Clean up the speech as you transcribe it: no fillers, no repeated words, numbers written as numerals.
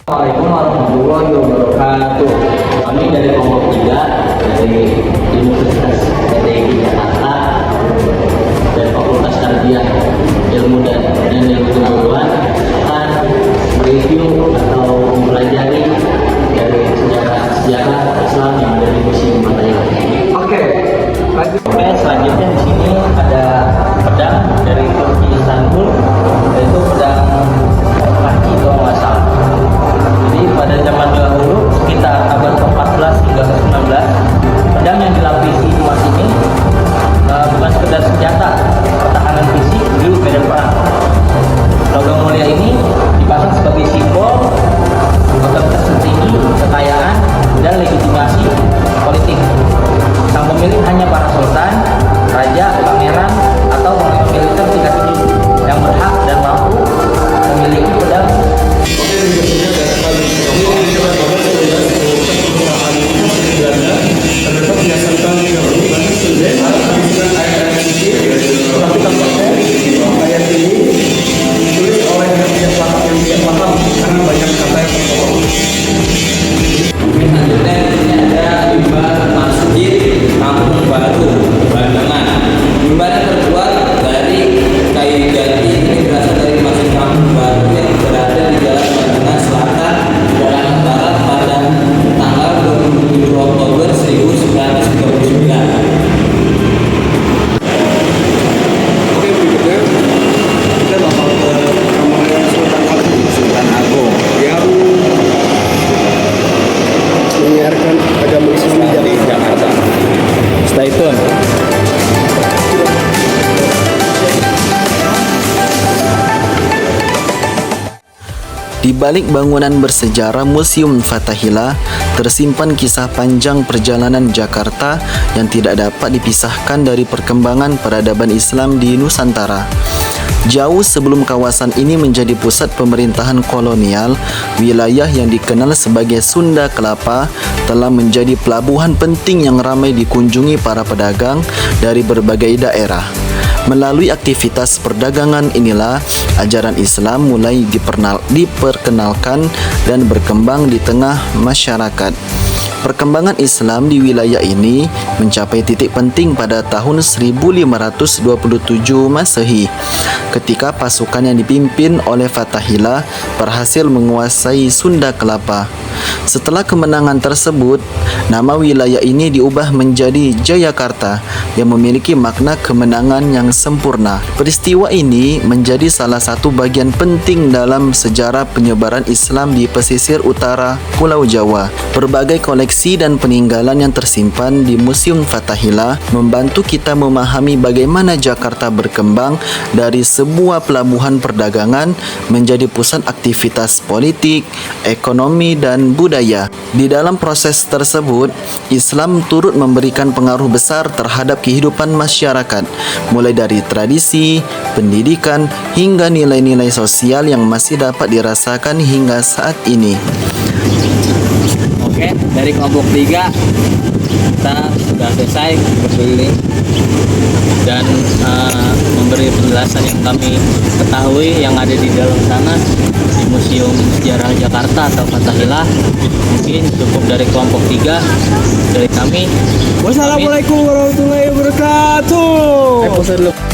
Assalamualaikum warahmatullahi wabarakatuh. Kami dari kelompok 3 dari Universitas PTI Jakarta dan Fakultas Tarbiyah Ilmu dan Ilmu Pengetahuan akan mereview atau mempelajari dari sejarah Islam yang ada di Museum Fathahillah. Oke, selanjutnya di sini ada pedang dari Turki Istanbul, yaitu pedang kaki kalau nggak salah. Jadi pada zaman dahulu sekitar abad ke-14 hingga ke-19, pedang yang dilapisi emas ini bukan sekedar senjata pertahanan fisik di medan perang. Logam mulia ini dipasang sebagai simbol otoritas tertinggi, kekayaan, dan legitimasi politik. Sang pemilik hanya para sultan, raja, pangeran, atau panglima militer tingkat tinggi yang berhak dan mampu memiliki pedang. Di balik bangunan bersejarah Museum Fathahillah tersimpan kisah panjang perjalanan Jakarta yang tidak dapat dipisahkan dari perkembangan peradaban Islam di Nusantara. Jauh sebelum kawasan ini menjadi pusat pemerintahan kolonial, wilayah yang dikenal sebagai Sunda Kelapa telah menjadi pelabuhan penting yang ramai dikunjungi para pedagang dari berbagai daerah. Melalui aktivitas perdagangan inilah ajaran Islam mulai diperkenalkan dan berkembang di tengah masyarakat. Perkembangan Islam di wilayah ini mencapai titik penting pada tahun 1527 Masehi ketika pasukan yang dipimpin oleh Fathahillah berhasil menguasai Sunda Kelapa. Setelah kemenangan tersebut, nama wilayah ini diubah menjadi Jayakarta yang memiliki makna kemenangan yang sempurna. Peristiwa ini menjadi salah satu bagian penting dalam sejarah penyebaran Islam di pesisir utara Pulau Jawa. Berbagai koleksi dan peninggalan yang tersimpan di Museum Fathahillah membantu kita memahami bagaimana Jakarta berkembang dari sebuah pelabuhan perdagangan menjadi pusat aktivitas politik, ekonomi, dan budaya. Di dalam proses tersebut, Islam turut memberikan pengaruh besar terhadap kehidupan masyarakat, mulai dari tradisi, pendidikan, hingga nilai-nilai sosial yang masih dapat dirasakan hingga saat ini. Oke, dari kelompok 3 kita sudah selesai berkeliling dan memberi penjelasan yang kami ketahui yang ada di dalam sana di Museum Sejarah Jakarta atau Fathahillah. Mungkin cukup dari kelompok 3 dari kami. Wassalamualaikum warahmatullahi wabarakatuh.